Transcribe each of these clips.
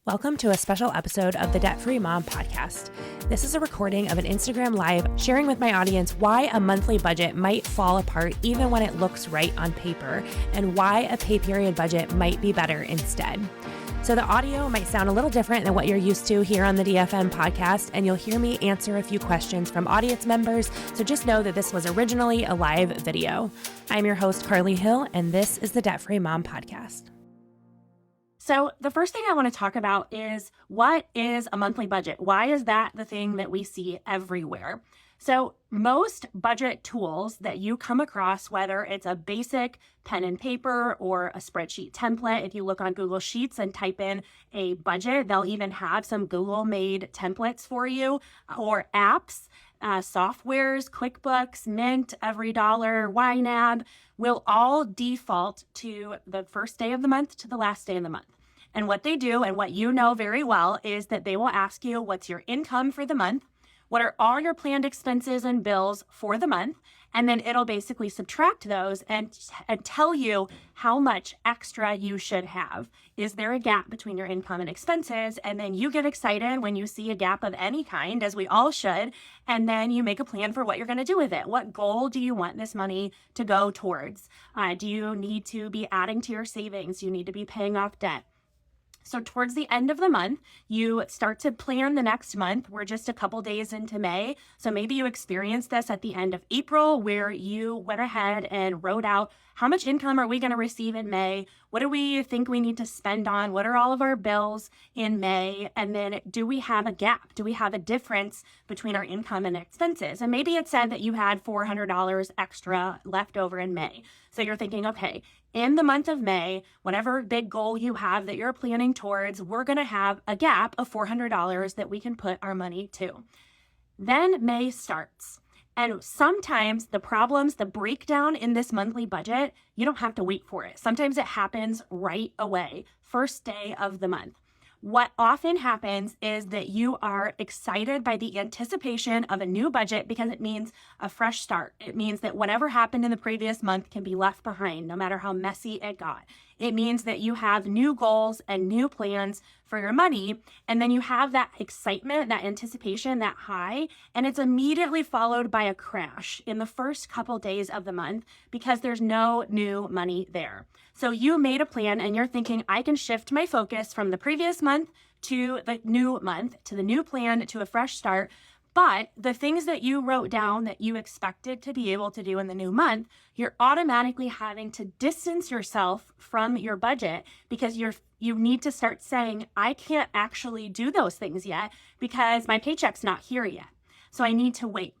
Welcome to a special episode of the Debt Free Mom podcast. This is a recording of an Instagram Live sharing with my audience why a monthly budget might fall apart even when it looks right on paper, and why a pay period budget might be better instead. So the audio might sound a little different than what you're used to here on the DFM podcast, and you'll hear me answer a few questions from audience members, so just know that this was originally a live video. I'm your host, Carly Hill, and this is the Debt Free Mom podcast. So the first thing I want to talk about is, what is a monthly budget? Why is that the thing that we see everywhere? So most budget tools that you come across, whether it's a basic pen and paper or a spreadsheet template, if you look on Google Sheets and type in a budget, they'll even have some Google-made templates for you, or apps, softwares, QuickBooks, Mint, EveryDollar, YNAB, will all default to the first day of the month to the last day of the month. And what they do, and what you know very well, is that they will ask you, what's your income for the month? What are all your planned expenses and bills for the month? And then it'll basically subtract those and tell you how much extra you should have. Is there a gap between your income and expenses? And then you get excited when you see a gap of any kind, as we all should, and then you make a plan for what you're going to do with it. What goal do you want this money to go towards? Do you need to be adding to your savings? Do you need to be paying off debt? So towards the end of the month, you start to plan the next month. We're just a couple days into May. So maybe you experienced this at the end of April, where you went ahead and wrote out, how much income are we going to receive in May? What do we think we need to spend on? What are all of our bills in May? And then, do we have a gap? Do we have a difference between our income and expenses? And maybe it said that you had $400 extra left over in May. So you're thinking, okay, in the month of May, whatever big goal you have that you're planning towards, we're going to have a gap of $400 that we can put our money to. Then May starts. And sometimes the problems, the breakdown in this monthly budget, you don't have to wait for it. Sometimes it happens right away, first day of the month. What often happens is that you are excited by the anticipation of a new budget, because it means a fresh start. It means that whatever happened in the previous month can be left behind, no matter how messy it got. It means that you have new goals and new plans for your money, and then you have that excitement, that anticipation, that high, and it's immediately followed by a crash in the first couple days of the month, because there's no new money there. So you made a plan and you're thinking, I can shift my focus from the previous month to the new month, to the new plan, to a fresh start. But the things that you wrote down that you expected to be able to do in the new month, you're automatically having to distance yourself from your budget, because you need to start saying, I can't actually do those things yet because my paycheck's not here yet. So I need to wait.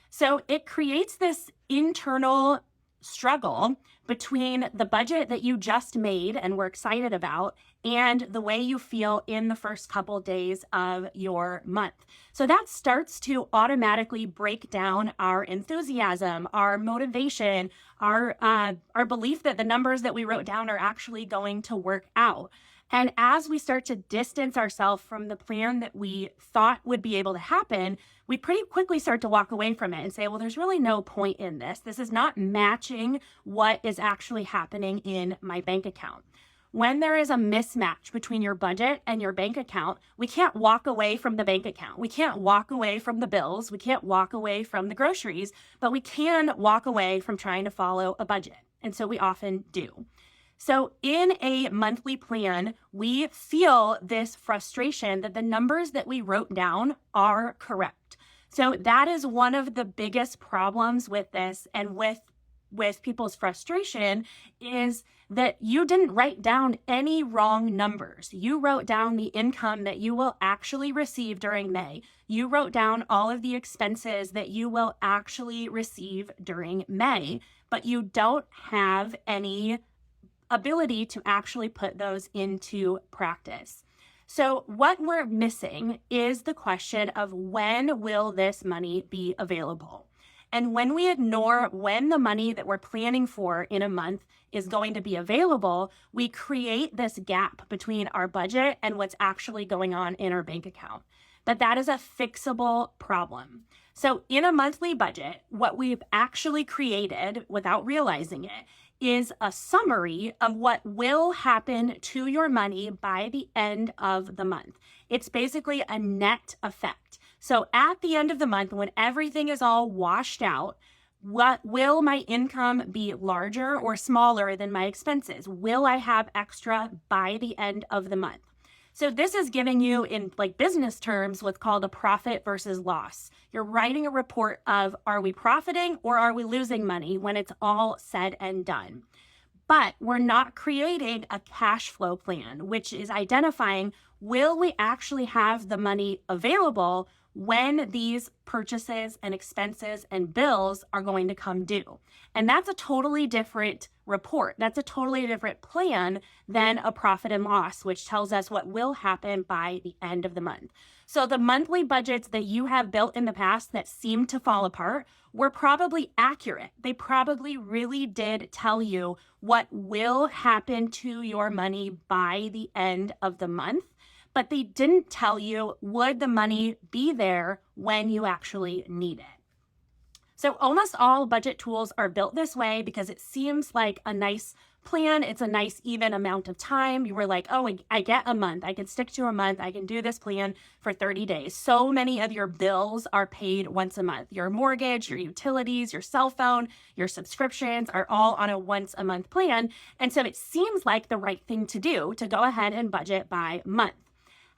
So it creates this internal struggle between the budget that you just made and were excited about and the way you feel in the first couple days of your month. So that starts to automatically break down our enthusiasm, our motivation, our belief that the numbers that we wrote down are actually going to work out. And as we start to distance ourselves from the plan that we thought would be able to happen, we pretty quickly start to walk away from it and say, well, there's really no point in this. This is not matching what is actually happening in my bank account. When there is a mismatch between your budget and your bank account, we can't walk away from the bank account. We can't walk away from the bills. We can't walk away from the groceries, but we can walk away from trying to follow a budget. And so we often do. So in a monthly plan, we feel this frustration that the numbers that we wrote down are correct. So that is one of the biggest problems with this, and with people's frustration, is that you didn't write down any wrong numbers. You wrote down the income that you will actually receive during May. You wrote down all of the expenses that you will actually receive during May, but you don't have any ability to actually put those into practice. So what we're missing is the question of, when will this money be available? And when we ignore when the money that we're planning for in a month is going to be available, we create this gap between our budget and what's actually going on in our bank account. But that is a fixable problem. So in a monthly budget, what we've actually created without realizing it is a summary of what will happen to your money by the end of the month. It's basically a net effect. So at the end of the month, when everything is all washed out, what will my income be larger or smaller than my expenses? Will I have extra by the end of the month? So this is giving you, in like business terms, what's called a profit versus loss. You're writing a report of, are we profiting or are we losing money when it's all said and done? But we're not creating a cash flow plan, which is identifying, will we actually have the money available when these purchases and expenses and bills are going to come due? And that's a totally different report. That's a totally different plan than a profit and loss, which tells us what will happen by the end of the month. So the monthly budgets that you have built in the past that seem to fall apart were probably accurate. They probably really did tell you what will happen to your money by the end of the month, but they didn't tell you, would the money be there when you actually need it? So almost all budget tools are built this way because it seems like a nice plan. It's a nice even amount of time. You were like, oh, I get a month. I can stick to a month. I can do this plan for 30 days. So many of your bills are paid once a month. Your mortgage, your utilities, your cell phone, your subscriptions are all on a once a month plan. And so it seems like the right thing to do to go ahead and budget by month.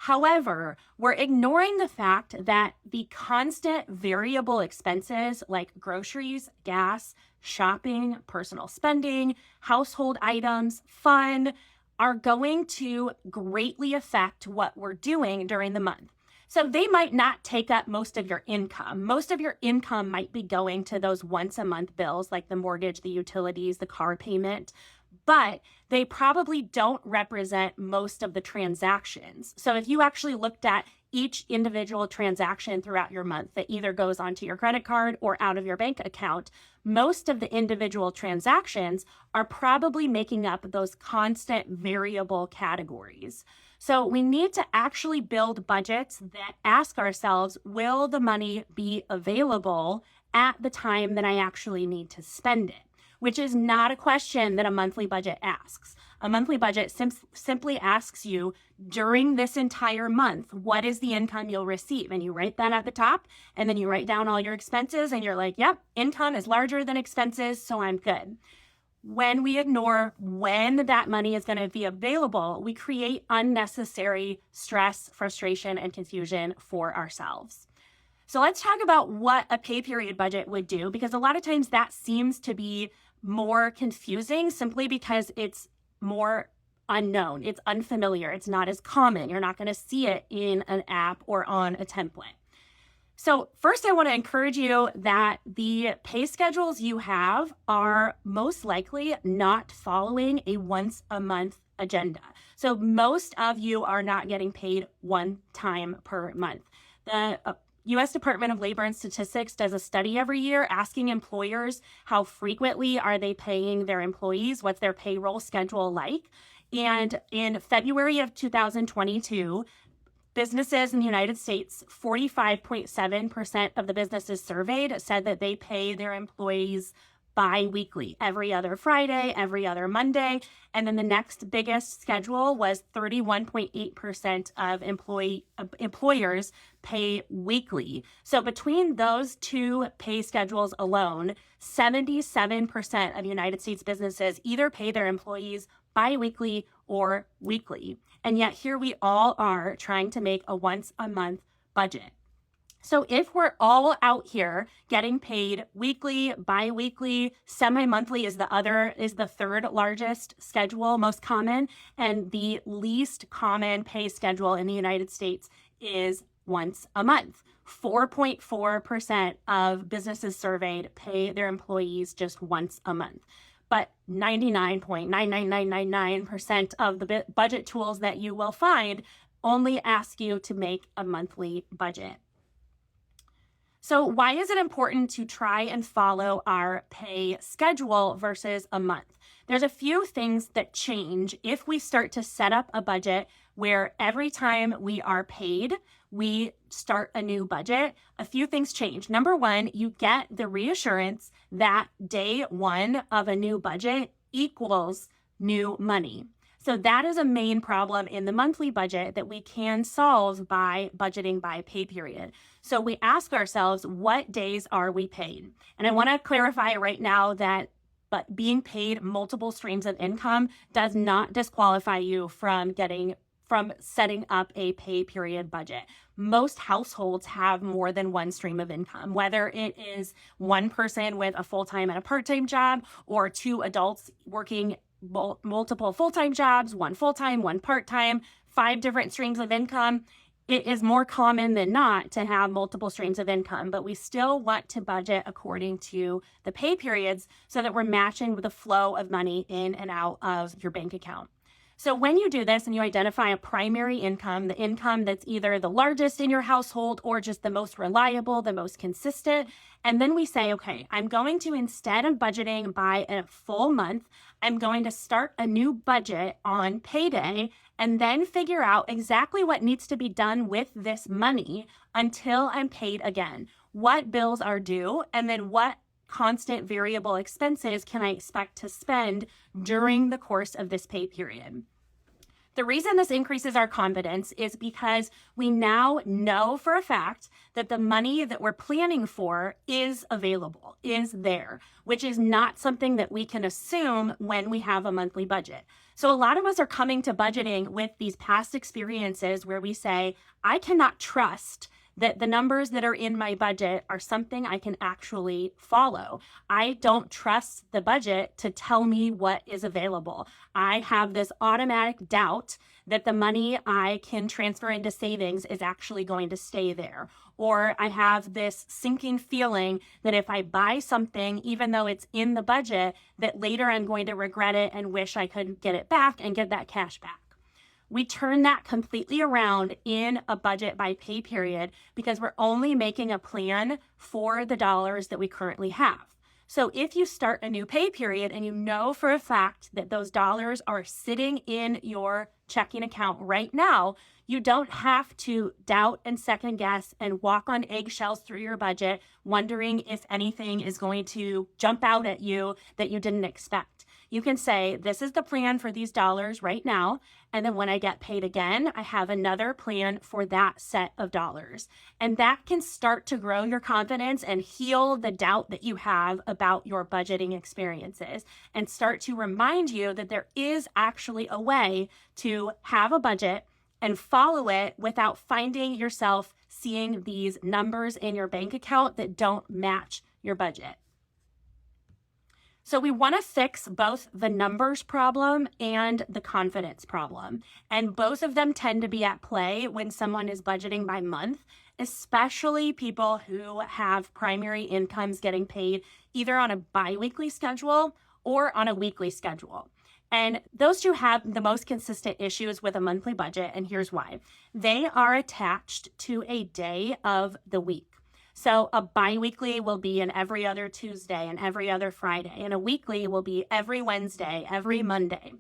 However, we're ignoring the fact that the constant variable expenses like groceries, gas, shopping, personal spending, household items, fun are going to greatly affect what we're doing during the month. So they might not take up most of your income. Most of your income might be going to those once a month bills like the mortgage, the utilities, the car payment, but they probably don't represent most of the transactions. So if you actually looked at each individual transaction throughout your month that either goes onto your credit card or out of your bank account, most of the individual transactions are probably making up those constant variable categories. So we need to actually build budgets that ask ourselves, will the money be available at the time that I actually need to spend it? Which is not a question that a monthly budget asks. A monthly budget simply asks you, during this entire month, what is the income you'll receive? And you write that at the top, and then you write down all your expenses, and you're like, yep, income is larger than expenses, so I'm good. When we ignore when that money is going to be available, we create unnecessary stress, frustration, and confusion for ourselves. So let's talk about what a pay period budget would do, because a lot of times that seems to be more confusing simply because it's more unknown. It's unfamiliar. It's not as common. You're not going to see it in an app or on a template. So first, I want to encourage you that the pay schedules you have are most likely not following a once a month agenda. So most of you are not getting paid one time per month. The U.S. Department of Labor and Statistics does a study every year asking employers how frequently are they paying their employees, what's their payroll schedule like. And in February of 2022, businesses in the United States, 45.7% of the businesses surveyed said that they pay their employees bi-weekly, every other Friday, every other Monday. And then the next biggest schedule was 31.8% of employers pay weekly. So between those two pay schedules alone, 77% of United States businesses either pay their employees bi-weekly or weekly. And yet here we all are trying to make a once a month budget. So if we're all out here getting paid weekly, bi-weekly, semi-monthly is the third largest schedule, most common, and the least common pay schedule in the United States is once a month. 4.4% of businesses surveyed pay their employees just once a month. But 99.99999% of the budget tools that you will find only ask you to make a monthly budget. So why is it important to try and follow our pay schedule versus a month? There's a few things that change if we start to set up a budget where every time we are paid, we start a new budget. A few things change. Number one, you get the reassurance that day one of a new budget equals new money. So that is a main problem in the monthly budget that we can solve by budgeting by pay period. So we ask ourselves, what days are we paid? And I want to clarify right now that but being paid multiple streams of income does not disqualify you from setting up a pay period budget. Most households have more than one stream of income, whether it is one person with a full-time and a part-time job, or two adults working multiple full-time jobs, one full-time, one part-time, 5 different streams of income. It is more common than not to have multiple streams of income, but we still want to budget according to the pay periods so that we're matching with the flow of money in and out of your bank account. So when you do this and you identify a primary income, the income that's either the largest in your household or just the most reliable, the most consistent, and then we say, okay, I'm going to, instead of budgeting by a full month, I'm going to start a new budget on payday and then figure out exactly what needs to be done with this money until I'm paid again. What bills are due, and then what constant variable expenses can I expect to spend during the course of this pay period. The reason this increases our confidence is because we now know for a fact that the money that we're planning for is available, is there, which is not something that we can assume when we have a monthly budget. So a lot of us are coming to budgeting with these past experiences where we say, I cannot trust that the numbers that are in my budget are something I can actually follow. I don't trust the budget to tell me what is available. I have this automatic doubt that the money I can transfer into savings is actually going to stay there. Or I have this sinking feeling that if I buy something, even though it's in the budget, that later I'm going to regret it and wish I could get it back and get that cash back. We turn that completely around in a budget by pay period because we're only making a plan for the dollars that we currently have. So if you start a new pay period and you know for a fact that those dollars are sitting in your checking account right now, you don't have to doubt and second guess and walk on eggshells through your budget, wondering if anything is going to jump out at you that you didn't expect. You can say, this is the plan for these dollars right now. And then when I get paid again, I have another plan for that set of dollars. And that can start to grow your confidence and heal the doubt that you have about your budgeting experiences and start to remind you that there is actually a way to have a budget and follow it without finding yourself seeing these numbers in your bank account that don't match your budget. So we want to fix both the numbers problem and the confidence problem. And both of them tend to be at play when someone is budgeting by month, especially people who have primary incomes getting paid either on a biweekly schedule or on a weekly schedule. And those two have the most consistent issues with a monthly budget, and here's why. They are attached to a day of the week. So a biweekly will be an every other Tuesday and every other Friday, and a weekly will be every Wednesday, every Monday.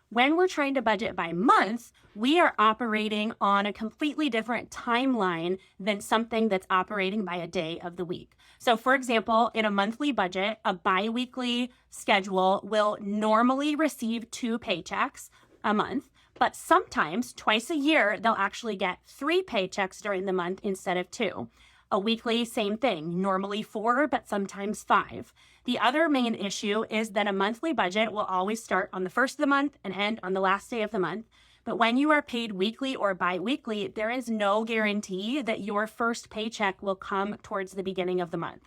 When we're trying to budget by month, we are operating on a completely different timeline than something that's operating by a day of the week. So for example, in a monthly budget, a biweekly schedule will normally receive 2 paychecks a month, but sometimes twice a year, they'll actually get 3 paychecks during the month instead of 2. A weekly, same thing, normally 4, but sometimes 5. The other main issue is that a monthly budget will always start on the first of the month and end on the last day of the month. But when you are paid weekly or bi-weekly, there is no guarantee that your first paycheck will come towards the beginning of the month.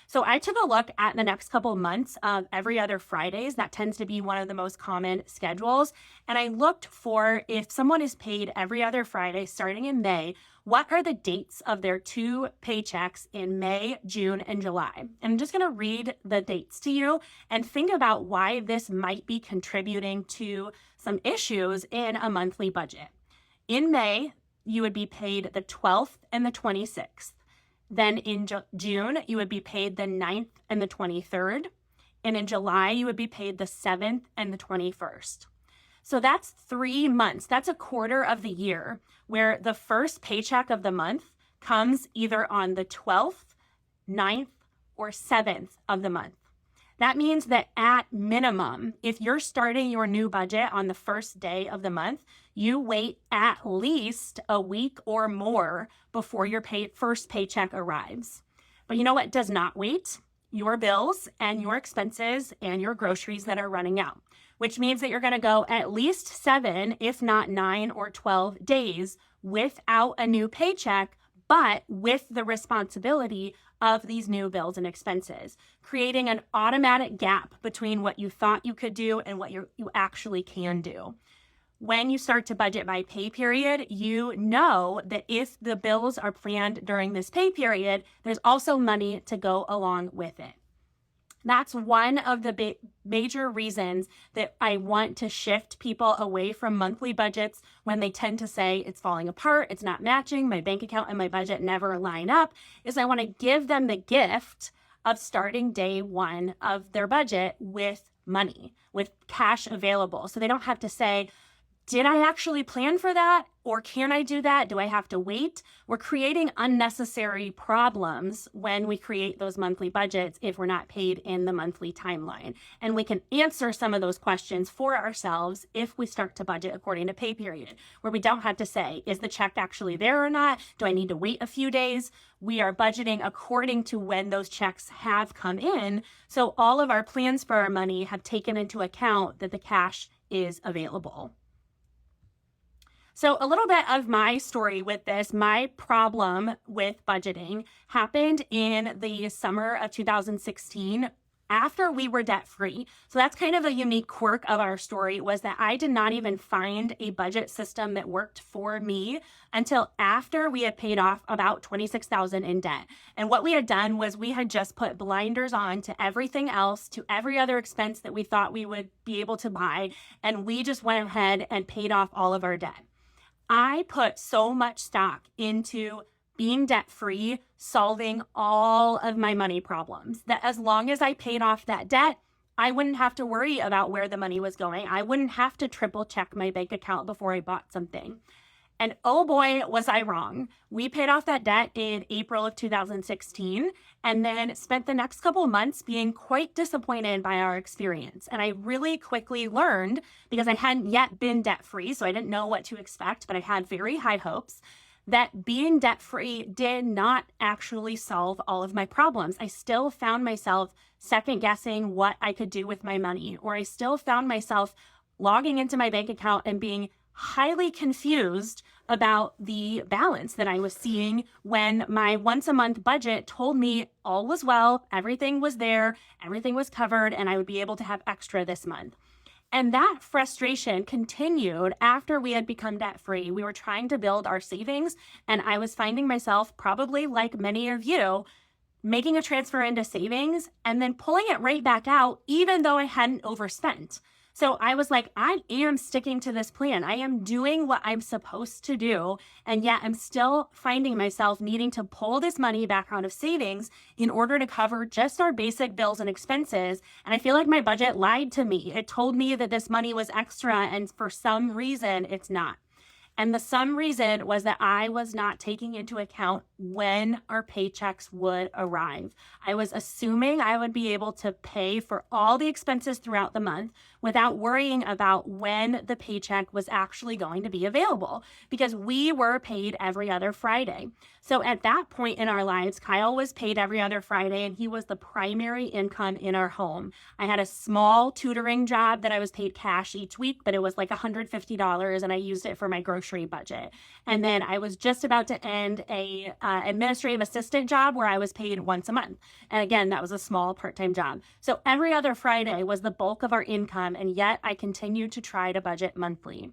So I took a look at the next couple of months of every other Fridays. That tends to be one of the most common schedules. And I looked for if someone is paid every other Friday starting in May, what are the dates of their 2 paychecks in May, June, and July? And I'm just going to read the dates to you and think about why this might be contributing to some issues in a monthly budget. In May, you would be paid the 12th and the 26th. Then in June, you would be paid the 9th and the 23rd. And in July, you would be paid the 7th and the 21st. So that's 3 months. That's a quarter of the year where the first paycheck of the month comes either on the 12th, 9th, or 7th of the month. That means that at minimum, if you're starting your new budget on the first day of the month, you wait at least a week or more before your first paycheck arrives. But you know what does not wait? Your bills and your expenses and your groceries that are running out, which means that you're going to go at least 7, if not 9 or 12 days without a new paycheck, but with the responsibility of these new bills and expenses, creating an automatic gap between what you thought you could do and what you actually can do. When you start to budget by pay period, you know that if the bills are planned during this pay period, there's also money to go along with it. That's one of the major reasons that I want to shift people away from monthly budgets when they tend to say it's falling apart, it's not matching, my bank account and my budget never line up, is I want to give them the gift of starting day one of their budget with money, with cash available. So they don't have to say, did I actually plan for that? Or can I do that? Do I have to wait? We're creating unnecessary problems when we create those monthly budgets if we're not paid in the monthly timeline. And we can answer some of those questions for ourselves if we start to budget according to pay period, where we don't have to say, is the check actually there or not? Do I need to wait a few days? We are budgeting according to when those checks have come in. So all of our plans for our money have taken into account that the cash is available. So a little bit of my story with this, my problem with budgeting happened in the summer of 2016 after we were debt free. So that's kind of a unique quirk of our story, was that I did not even find a budget system that worked for me until after we had paid off about $26,000 in debt. And what we had done was we had just put blinders on to everything else, to every other expense that we thought we would be able to buy. And we just went ahead and paid off all of our debt. I put so much stock into being debt-free, solving all of my money problems, that as long as I paid off that debt, I wouldn't have to worry about where the money was going. I wouldn't have to triple check my bank account before I bought something. And oh boy, was I wrong. We paid off that debt in April of 2016 and then spent the next couple of months being quite disappointed by our experience. And I really quickly learned, because I hadn't yet been debt-free, so I didn't know what to expect, but I had very high hopes, that being debt-free did not actually solve all of my problems. I still found myself second-guessing what I could do with my money, or I still found myself logging into my bank account and being highly confused about the balance that I was seeing when my once a month budget told me all was well, everything was there, everything was covered, and I would be able to have extra this month. And that frustration continued after we had become debt free. We were trying to build our savings, and I was finding myself, probably like many of you, making a transfer into savings and then pulling it right back out, even though I hadn't overspent. So I was like, I am sticking to this plan. I am doing what I'm supposed to do. And yet I'm still finding myself needing to pull this money back out of savings in order to cover just our basic bills and expenses. And I feel like my budget lied to me. It told me that this money was extra, and for some reason it's not. And the some reason was that I was not taking into account when our paychecks would arrive. I was assuming I would be able to pay for all the expenses throughout the month without worrying about when the paycheck was actually going to be available, because we were paid every other Friday. So at that point in our lives, Kyle was paid every other Friday, and he was the primary income in our home. I had a small tutoring job that I was paid cash each week, but it was like $150, and I used it for my grocery budget. And then I was just about to end a administrative assistant job where I was paid once a month. And again, that was a small part-time job. So every other Friday was the bulk of our income, and yet I continued to try to budget monthly.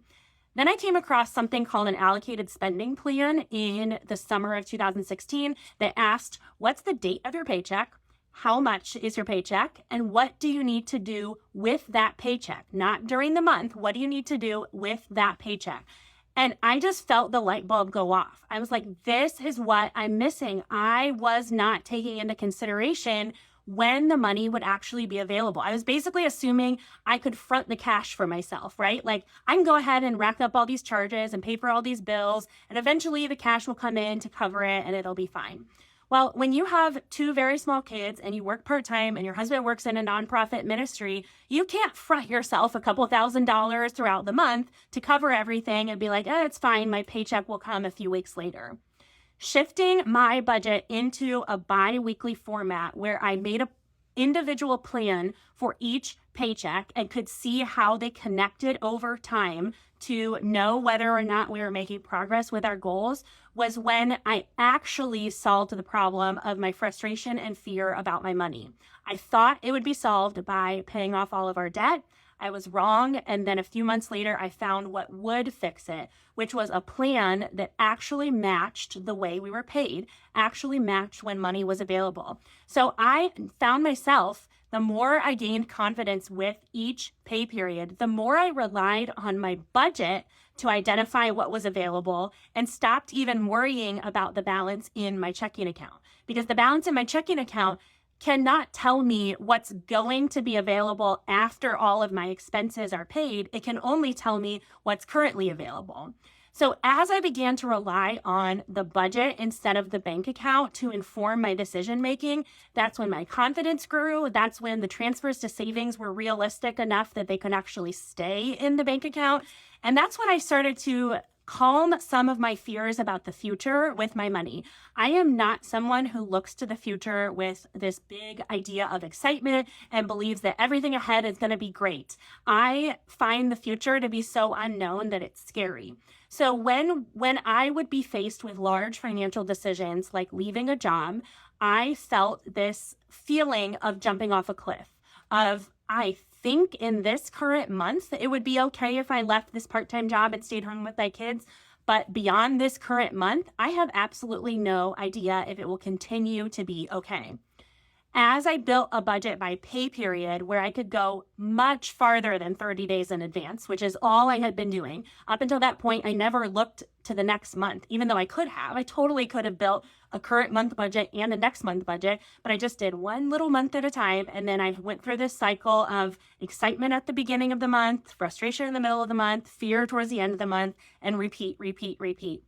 Then I came across something called an allocated spending plan in the summer of 2016 that asked, what's the date of your paycheck? How much is your paycheck? And what do you need to do with that paycheck? Not during the month. What do you need to do with that paycheck? And I just felt the light bulb go off. I was like, this is what I'm missing. I was not taking into consideration when the money would actually be available. I was basically assuming I could front the cash for myself, right? Like, I can go ahead and rack up all these charges and pay for all these bills, and eventually the cash will come in to cover it and it'll be fine. Well, when you have two very small kids and you work part-time and your husband works in a nonprofit ministry, you can't front yourself a couple $1,000s throughout the month to cover everything and be like, it's fine, my paycheck will come a few weeks later. Shifting my budget into a bi-weekly format where I made a individual plan for each paycheck and could see how they connected over time to know whether or not we were making progress with our goals was when I actually solved the problem of my frustration and fear about my money. I thought it would be solved by paying off all of our debt. I was wrong. And then a few months later, I found what would fix it, which was a plan that actually matched the way we were paid, actually matched when money was available. So I found myself, the more I gained confidence with each pay period, the more I relied on my budget to identify what was available and stopped even worrying about the balance in my checking account. Because the balance in my checking account cannot tell me what's going to be available after all of my expenses are paid. It can only tell me what's currently available. So as I began to rely on the budget instead of the bank account to inform my decision making, that's when my confidence grew. That's when the transfers to savings were realistic enough that they could actually stay in the bank account. And that's when I started to calm some of my fears about the future with my money. I am not someone who looks to the future with this big idea of excitement and believes that everything ahead is going to be great. I find the future to be so unknown that it's scary. So when I would be faced with large financial decisions like leaving a job, I felt this feeling of jumping off a cliff, of I think in this current month, it would be okay if I left this part-time job and stayed home with my kids. But beyond this current month, I have absolutely no idea if it will continue to be okay. As I built a budget by pay period where I could go much farther than 30 days in advance, which is all I had been doing. Up until that point, I never looked to the next month, even though I could have. I totally could have built a current month budget and a next month budget, but I just did one little month at a time. And then I went through this cycle of excitement at the beginning of the month, frustration in the middle of the month, fear towards the end of the month, and repeat.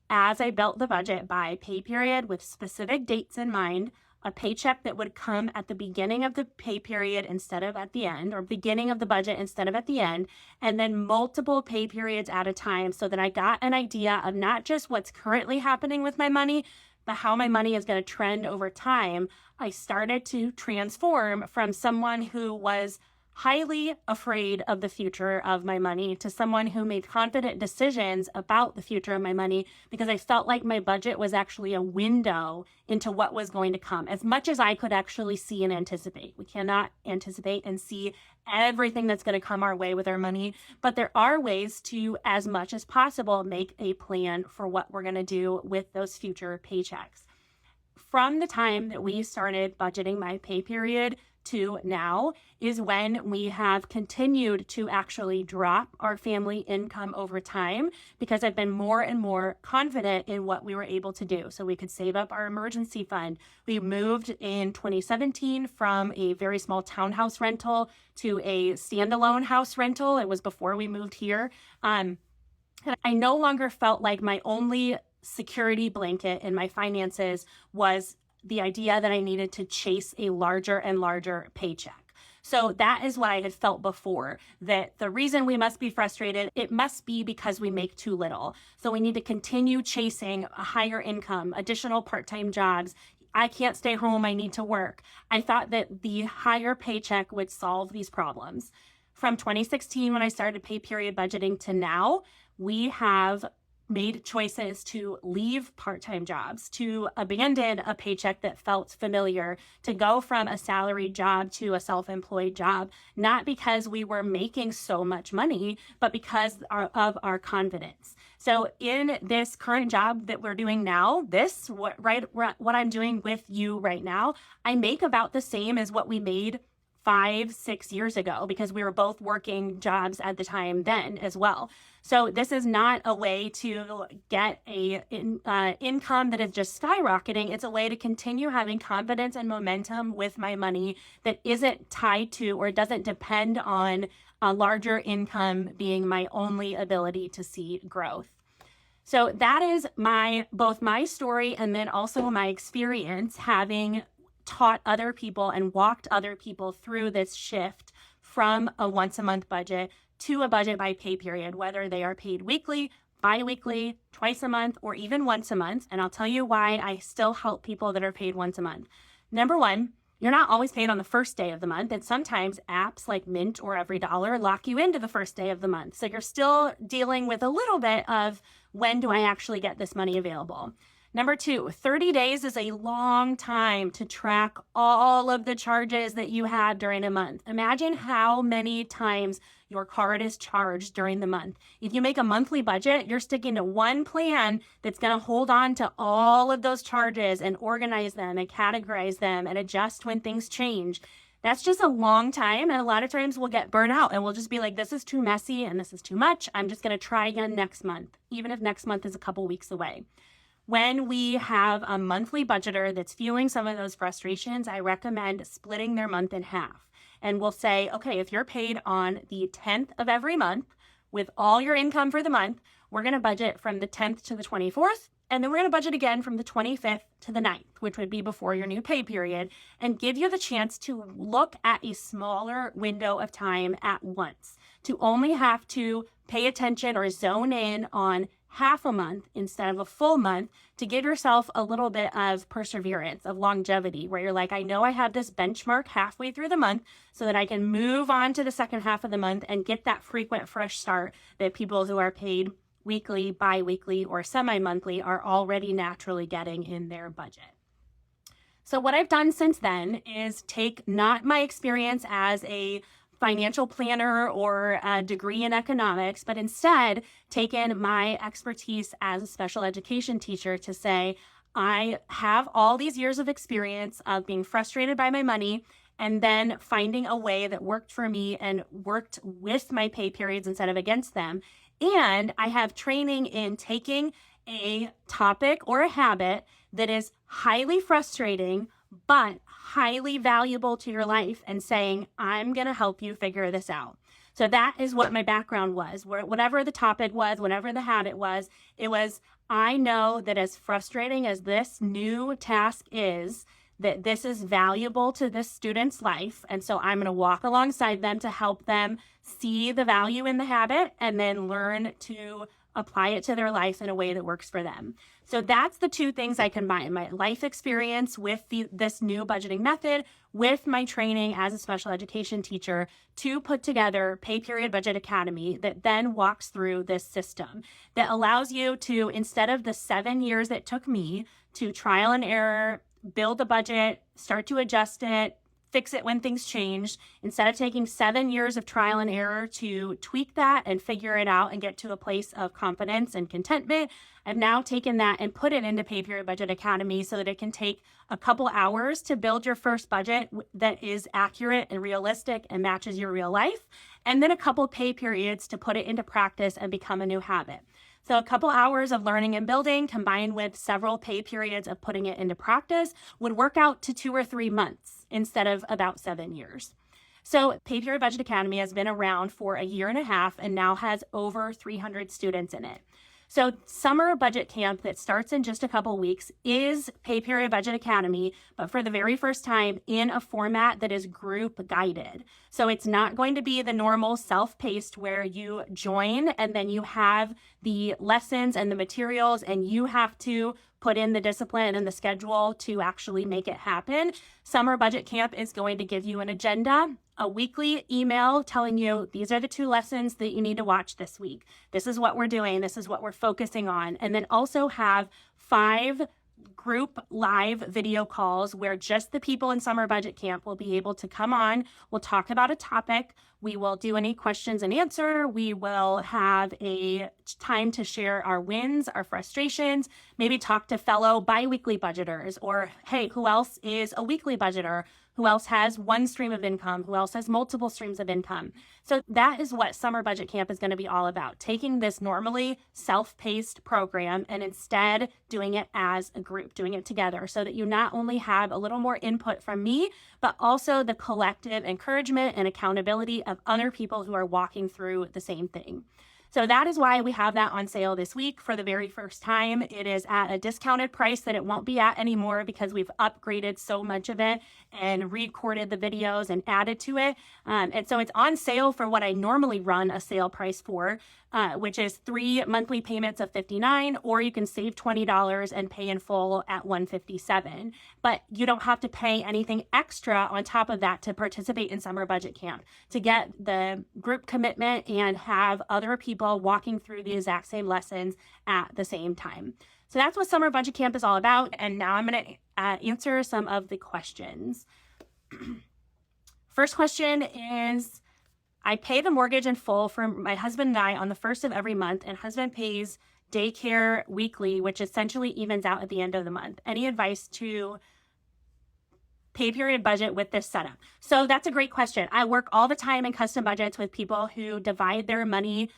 As I built the budget by pay period with specific dates in mind, a paycheck that would come at the beginning of the pay period instead of at the end, or beginning of the budget instead of at the end, and then multiple pay periods at a time so that I got an idea of not just what's currently happening with my money, but how my money is going to trend over time. I started to transform from someone who was highly afraid of the future of my money to someone who made confident decisions about the future of my money because I felt like my budget was actually a window into what was going to come, as much as I could actually see and anticipate. We cannot anticipate and see everything that's going to come our way with our money, but there are ways to, as much as possible, make a plan for what we're going to do with those future paychecks. From the time that we started budgeting my pay period to now is when we have continued to actually drop our family income over time because I've been more and more confident in what we were able to do. So we could save up our emergency fund. We moved in 2017 from a very small townhouse rental to a standalone house rental. It was before we moved here. And I no longer felt like my only security blanket in my finances was the idea that I needed to chase a larger and larger paycheck. So that is what I had felt before, that the reason we must be frustrated, it must be because we make too little. So we need to continue chasing a higher income, additional part-time jobs. I can't stay home, I need to work. I thought that the higher paycheck would solve these problems. From 2016, when I started pay period budgeting to now, we have made choices to leave part-time jobs, to abandon a paycheck that felt familiar, to go from a salaried job to a self-employed job, not because we were making so much money, but because of our confidence. So in this current job that we're doing now, what I'm doing with you right now, I make about the same as what we made 5-6 years ago because we were both working jobs at the time then as well. So this is not a way to get a income that is just skyrocketing. It's a way to continue having confidence and momentum with my money that isn't tied to or doesn't depend on a larger income being my only ability to see growth. So that is both my story and then also my experience having taught other people and walked other people through this shift from a once a month budget to a budget by pay period, whether they are paid weekly, bi-weekly, twice a month, or even once a month. And I'll tell you why I still help people that are paid once a month. Number one, you're not always paid on the first day of the month. And sometimes apps like Mint or Every Dollar lock you into the first day of the month. So you're still dealing with a little bit of when do I actually get this money available? Number two, 30 days is a long time to track all of the charges that you had during a month. Imagine how many times your card is charged during the month. If you make a monthly budget, you're sticking to one plan that's going to hold on to all of those charges and organize them and categorize them and adjust when things change. That's just a long time. And a lot of times we'll get burnt out and we'll just be like, this is too messy and this is too much. I'm just going to try again next month, even if next month is a couple weeks away. When we have a monthly budgeter that's feeling some of those frustrations, I recommend splitting their month in half. And we'll say, okay, if you're paid on the 10th of every month with all your income for the month, we're going to budget from the 10th to the 24th. And then we're going to budget again from the 25th to the 9th, which would be before your new pay period, and give you the chance to look at a smaller window of time at once, to only have to pay attention or zone in on half a month instead of a full month, to give yourself a little bit of perseverance, of longevity, where you're like, I know I have this benchmark halfway through the month so that I can move on to the second half of the month and get that frequent fresh start that people who are paid weekly, bi-weekly, or semi-monthly are already naturally getting in their budget. So what I've done since then is take not my experience as a financial planner or a degree in economics, but instead taken my expertise as a special education teacher to say, I have all these years of experience of being frustrated by my money and then finding a way that worked for me and worked with my pay periods instead of against them. And I have training in taking a topic or a habit that is highly frustrating, but highly valuable to your life and saying, I'm going to help you figure this out. So that is what my background was. Whatever the topic was, whatever the habit was, it was, I know that as frustrating as this new task is, that this is valuable to this student's life. And so I'm going to walk alongside them to help them see the value in the habit and then learn to apply it to their life in a way that works for them. So that's the two things I combine: my life experience with this new budgeting method with my training as a special education teacher to put together Pay Period Budget Academy that then walks through this system that allows you to, instead of the 7 years it took me to trial and error, build a budget, start to adjust it, fix it when things changed, instead of taking 7 years of trial and error to tweak that and figure it out and get to a place of confidence and contentment, I've now taken that and put it into Pay Period Budget Academy so that it can take a couple hours to build your first budget that is accurate and realistic and matches your real life, and then a couple pay periods to put it into practice and become a new habit. So a couple hours of learning and building combined with several pay periods of putting it into practice would work out to 2 or 3 months instead of about 7 years. So Pay Period Budget Academy has been around for 1.5 years and now has over 300 students in it. So summer budget camp that starts in just a couple weeks is Pay Period Budget Academy, but for the very first time in a format that is group guided. So it's not going to be the normal self-paced where you join and then you have the lessons and the materials and you have to put in the discipline and the schedule to actually make it happen. Summer budget camp is going to give you an agenda, a weekly email telling you these are the 2 lessons that you need to watch this week. This is what we're doing. This is what we're focusing on. And then also have 5 group live video calls where just the people in summer budget camp will be able to come on. We'll talk about a topic. We will do any questions and answer. We will have a time to share our wins, our frustrations, maybe talk to fellow bi-weekly budgeters, or hey, who else is a weekly budgeter? Who else has one stream of income? Who else has multiple streams of income? So that is what summer budget camp is going to be all about, taking this normally self-paced program and instead doing it as a group, doing it together so that you not only have a little more input from me, but also the collective encouragement and accountability of other people who are walking through the same thing. So that is why we have that on sale this week for the very first time. It is at a discounted price that it won't be at anymore because we've upgraded so much of it and recorded the videos and added to it. And so it's on sale for what I normally run a sale price for, which is 3 monthly payments of $59, or you can save $20 and pay in full at $157. But you don't have to pay anything extra on top of that to participate in Summer Budget Camp, to get the group commitment and have other people walking through the exact same lessons at the same time. So that's what Summer Budget Camp is all about. And now I'm going to answer some of the questions. First question is, I pay the mortgage in full for my husband and I on the first of every month, and husband pays daycare weekly, which essentially evens out at the end of the month. Any advice to pay period budget with this setup? So that's a great question. I work all the time in custom budgets with people who divide their money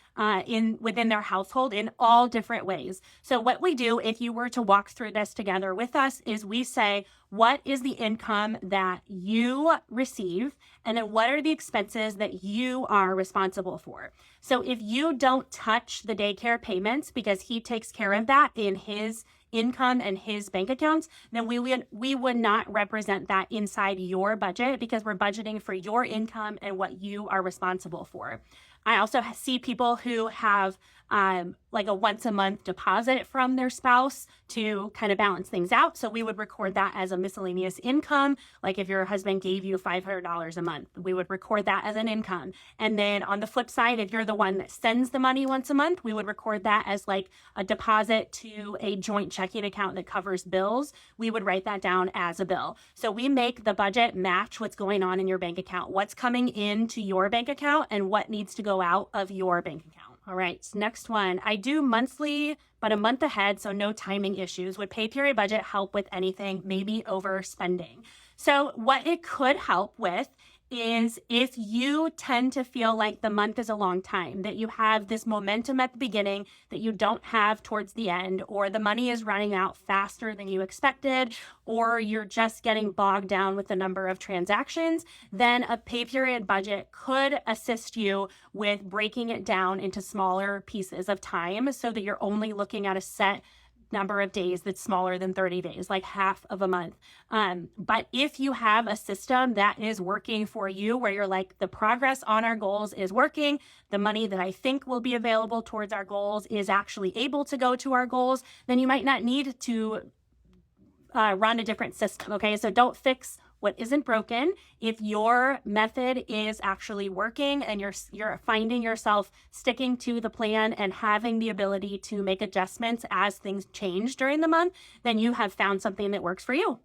within their household in all different ways. So what we do, if you were to walk through this together with us, is we say, what is the income that you receive? And then what are the expenses that you are responsible for? So if you don't touch the daycare payments because he takes care of that in his income and his bank accounts, then we would not represent that inside your budget, because we're budgeting for your income and what you are responsible for. I also see people who have like a once a month deposit from their spouse to kind of balance things out. So we would record that as a miscellaneous income. Like if your husband gave you $500 a month, we would record that as an income. And then on the flip side, if you're the one that sends the money once a month, we would record that as like a deposit to a joint checking account that covers bills. We would write that down as a bill. So we make the budget match what's going on in your bank account, what's coming into your bank account and what needs to go out of your bank account. All right, so next one. I do monthly, but a month ahead, so no timing issues. Would pay period budget help with anything, maybe overspending? So what it could help with is if you tend to feel like the month is a long time, that you have this momentum at the beginning that you don't have towards the end, or the money is running out faster than you expected, or you're just getting bogged down with the number of transactions, then a pay period budget could assist you with breaking it down into smaller pieces of time so that you're only looking at a set number of days that's smaller than 30 days, like half of a month. But if you have a system that is working for you, where you're like, the progress on our goals is working, the money that I think will be available towards our goals is actually able to go to our goals, then you might not need to run a different system. Okay, so don't fix what isn't broken. If your method is actually working and you're finding yourself sticking to the plan and having the ability to make adjustments as things change during the month, then you have found something that works for you.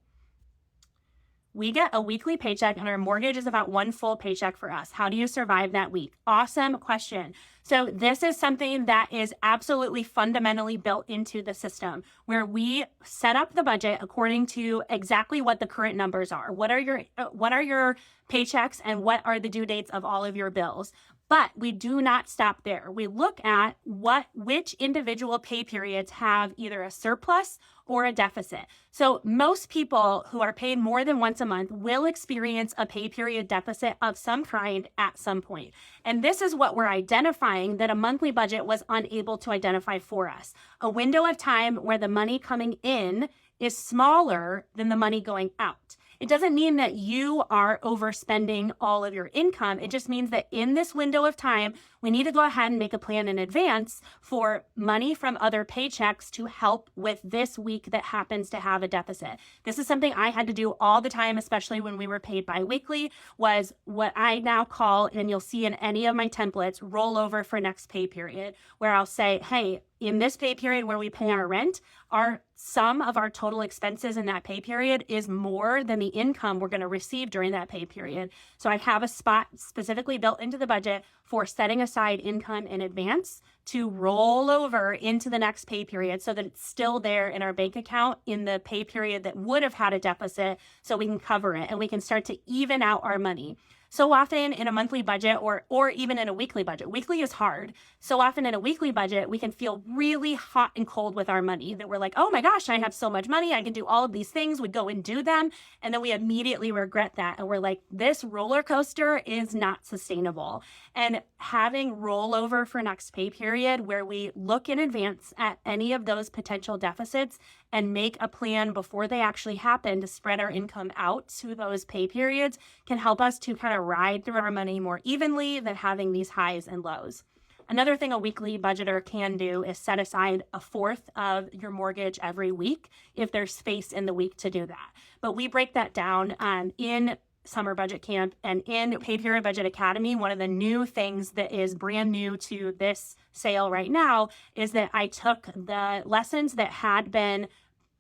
We get a weekly paycheck and our mortgage is about one full paycheck for us. How do you survive that week? Awesome question. So this is something that is absolutely fundamentally built into the system, where we set up the budget according to exactly what the current numbers are. What are your paychecks and what are the due dates of all of your bills? But we do not stop there. We look at which individual pay periods have either a surplus or a deficit. So most people who are paid more than once a month will experience a pay period deficit of some kind at some point. And this is what we're identifying that a monthly budget was unable to identify for us. A window of time where the money coming in is smaller than the money going out. It doesn't mean that you are overspending all of your income. It just means that in this window of time, we need to go ahead and make a plan in advance for money from other paychecks to help with this week that happens to have a deficit. This is something I had to do all the time, especially when we were paid biweekly, was what I now call, and you'll see in any of my templates, rollover for next pay period, where I'll say, hey, in this pay period where we pay our rent, our sum of our total expenses in that pay period is more than the income we're going to receive during that pay period. So I have a spot specifically built into the budget for setting aside income in advance to roll over into the next pay period so that it's still there in our bank account in the pay period that would have had a deficit, so we can cover it and we can start to even out our money. So often in a monthly budget or even in a weekly budget, weekly is hard. So often in a weekly budget, we can feel really hot and cold with our money that we're like, oh my gosh, I have so much money. I can do all of these things. We go and do them. And then we immediately regret that. And we're like, this roller coaster is not sustainable. And having rollover for next pay period where we look in advance at any of those potential deficits and make a plan before they actually happen to spread our income out to those pay periods can help us to kind of ride through our money more evenly than having these highs and lows. Another thing a weekly budgeter can do is set aside a fourth of your mortgage every week if there's space in the week to do that. But we break that down in Summer Budget Camp and in Pay Period Budget Academy. One of the new things that is brand new to this sale right now is that I took the lessons that had been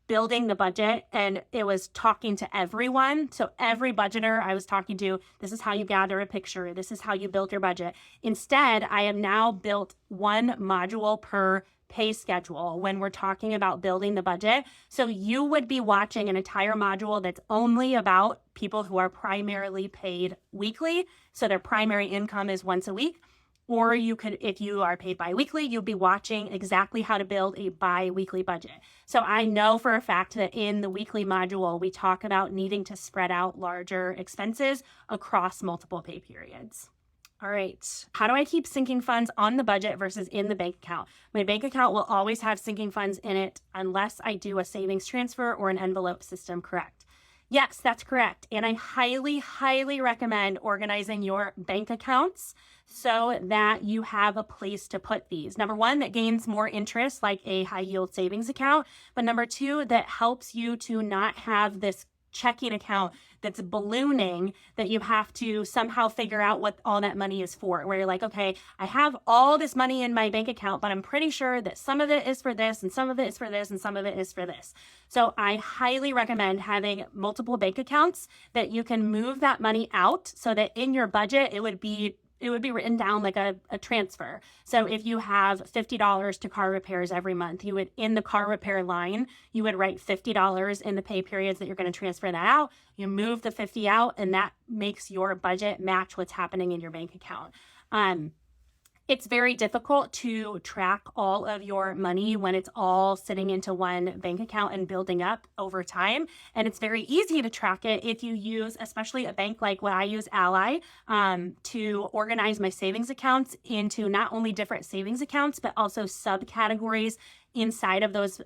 building the budget and it was talking to everyone. So every budgeter I was talking to, this is how you gather a picture. This is how you build your budget. Instead, I have now built one module per pay schedule when we're talking about building the budget. So you would be watching an entire module that's only about people who are primarily paid weekly. So their primary income is once a week. Or you could, if you are paid bi-weekly, you'll be watching exactly how to build a bi-weekly budget. So I know for a fact that in the weekly module, we talk about needing to spread out larger expenses across multiple pay periods. All right. How do I keep sinking funds on the budget versus in the bank account? My bank account will always have sinking funds in it unless I do a savings transfer or an envelope system, correct? Yes, that's correct. And I highly, highly recommend organizing your bank accounts so that you have a place to put these. Number one, that gains more interest, like a high yield savings account. But number two, that helps you to not have this checking account that's ballooning that you have to somehow figure out what all that money is for, where you're like, okay, I have all this money in my bank account, but I'm pretty sure that some of it is for this and some of it is for this and some of it is for this. So I highly recommend having multiple bank accounts that you can move that money out so that in your budget, it would be written down like a transfer. So if you have $50 to car repairs every month, you would, in the car repair line, you would write $50 in the pay periods that you're going to transfer that out. You move the 50 out and that makes your budget match what's happening in your bank account. It's very difficult to track all of your money when it's all sitting into one bank account and building up over time. And it's very easy to track it if you use, especially a bank like what I use, Ally, to organize my savings accounts into not only different savings accounts, but also subcategories inside of those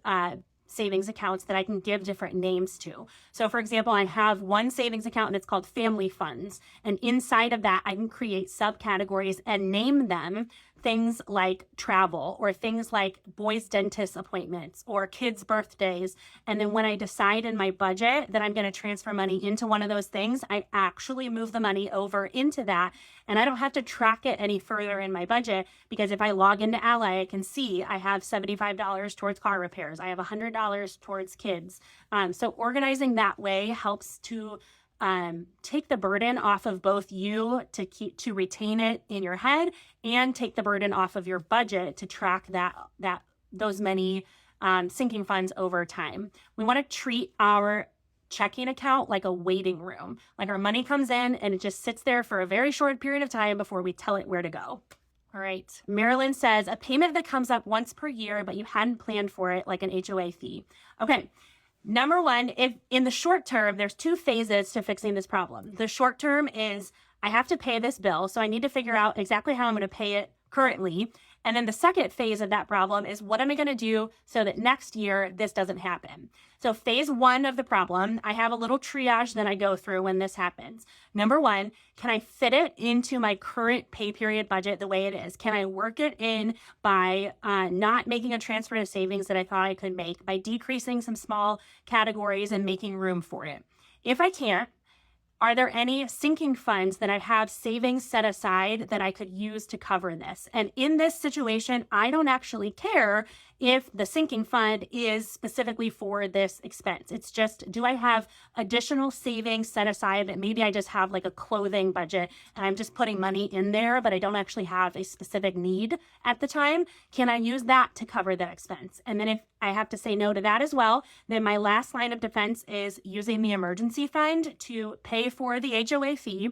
savings accounts that I can give different names to. So for example, I have one savings account and it's called family funds. And inside of that, I can create subcategories and name them things like travel or things like boys' dentist appointments or kids' birthdays. And then when I decide in my budget that I'm going to transfer money into one of those things, I actually move the money over into that. And I don't have to track it any further in my budget because if I log into Ally, I can see I have $75 towards car repairs. I have $100 towards kids. So organizing that way helps to take the burden off of both you to retain it in your head and take the burden off of your budget to track those many sinking funds over time. We want to treat our checking account like a waiting room. Like our money comes in and it just sits there for a very short period of time before we tell it where to go. All right. Marilyn says, a payment that comes up once per year, but you hadn't planned for it, like an HOA fee. Okay. Number one, if in the short term, there's two phases to fixing this problem. The short term is I have to pay this bill, so I need to figure out exactly how I'm going to pay it currently. And then the second phase of that problem is what am I going to do so that next year this doesn't happen? So phase one of the problem, I have a little triage that I go through when this happens. Number one, can I fit it into my current pay period budget the way it is? Can I work it in by not making a transfer to savings that I thought I could make, by decreasing some small categories and making room for it? If I can't, are there any sinking funds that I have savings set aside that I could use to cover this? And in this situation, I don't actually care if the sinking fund is specifically for this expense. It's just, do I have additional savings set aside that maybe I just have like a clothing budget and I'm just putting money in there, but I don't actually have a specific need at the time? Can I use that to cover that expense? And then if I have to say no to that as well, then my last line of defense is using the emergency fund to pay for the HOA fee.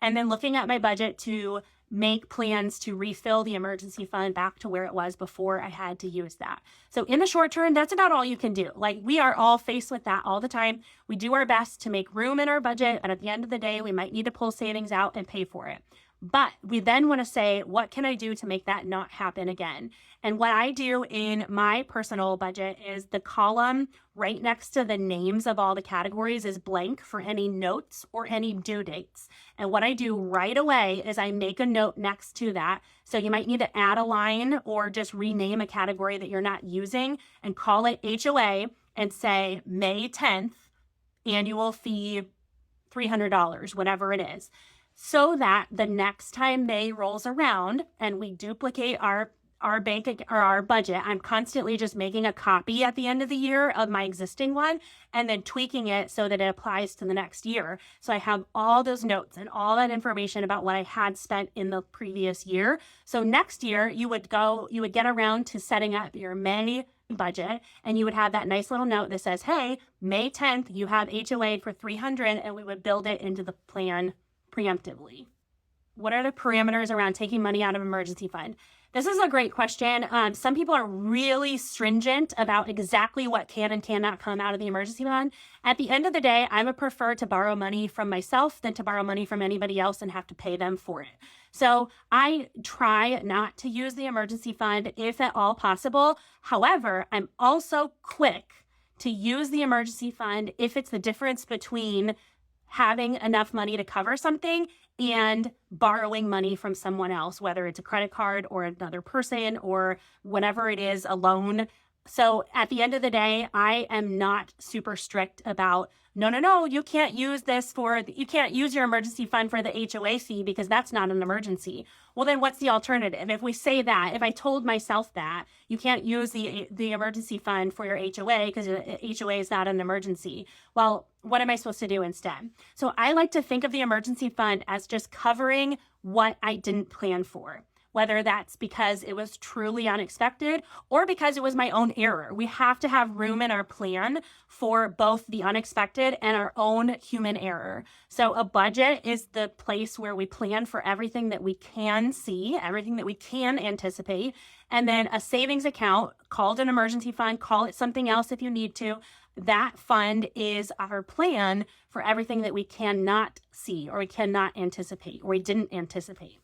and then looking at my budget to make plans to refill the emergency fund back to where it was before I had to use that. So in the short term, that's about all you can do. Like, we are all faced with that all the time. We do our best to make room in our budget, and at the end of the day, we might need to pull savings out and pay for it. But we then want to say, what can I do to make that not happen again? And what I do in my personal budget is the column right next to the names of all the categories is blank for any notes or any due dates. And what I do right away is I make a note next to that. So you might need to add a line or just rename a category that you're not using and call it HOA and say May 10th, annual fee $300, whatever it is. So that the next time May rolls around and we duplicate our budget, I'm constantly just making a copy at the end of the year of my existing one and then tweaking it so that it applies to the next year. So I have all those notes and all that information about what I had spent in the previous year. So next year you would get around to setting up your May budget, and you would have that nice little note that says, hey, May 10th, you have HOA for $300, and we would build it into the plan preemptively. What are the parameters around taking money out of emergency fund? This is a great question. Some people are really stringent about exactly what can and cannot come out of the emergency fund. At the end of the day, I would prefer to borrow money from myself than to borrow money from anybody else and have to pay them for it. So I try not to use the emergency fund if at all possible. However, I'm also quick to use the emergency fund if it's the difference between having enough money to cover something and borrowing money from someone else, whether it's a credit card or another person or whatever it is, a loan. So at the end of the day, I am not super strict about, no, you can't use your emergency fund for the HOA fee because that's not an emergency. Well, then what's the alternative? If we say that, if I told myself that you can't use the emergency fund for your HOA because HOA is not an emergency, well, what am I supposed to do instead? So I like to think of the emergency fund as just covering what I didn't plan for, whether that's because it was truly unexpected or because it was my own error. We have to have room in our plan for both the unexpected and our own human error. So a budget is the place where we plan for everything that we can see, everything that we can anticipate. And then a savings account, called an emergency fund, call it something else if you need to. That fund is our plan for everything that we cannot see or we cannot anticipate or we didn't anticipate.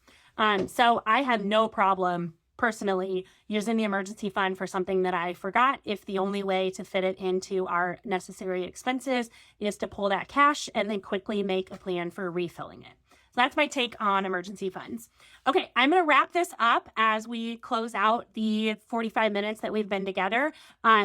So I have no problem personally using the emergency fund for something that I forgot if the only way to fit it into our necessary expenses is to pull that cash and then quickly make a plan for refilling it. So that's my take on emergency funds. Okay, I'm going to wrap this up as we close out the 45 minutes that we've been together.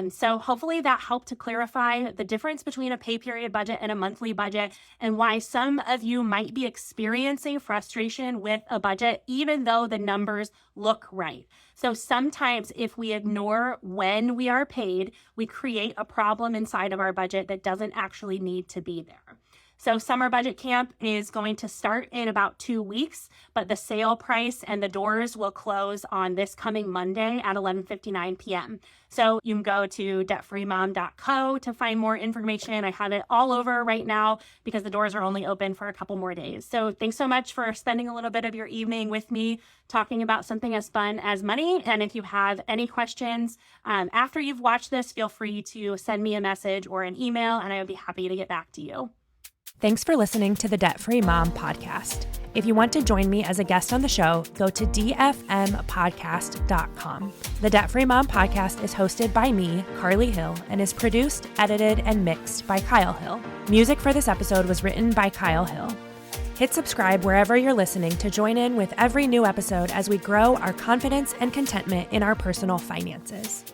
So hopefully that helped to clarify the difference between a pay period budget and a monthly budget and why some of you might be experiencing frustration with a budget, even though the numbers look right. So sometimes if we ignore when we are paid, we create a problem inside of our budget that doesn't actually need to be there. So summer budget camp is going to start in about 2 weeks, but the sale price and the doors will close on this coming Monday at 11:59 p.m. So you can go to debtfreemom.co to find more information. I have it all over right now because the doors are only open for a couple more days. So thanks so much for spending a little bit of your evening with me talking about something as fun as money. And if you have any questions after you've watched this, feel free to send me a message or an email, and I would be happy to get back to you. Thanks for listening to the Debt Free Mom podcast. If you want to join me as a guest on the show, go to dfmpodcast.com. The Debt Free Mom podcast is hosted by me, Carly Hill, and is produced, edited, and mixed by Kyle Hill. Music for this episode was written by Kyle Hill. Hit subscribe wherever you're listening to join in with every new episode as we grow our confidence and contentment in our personal finances.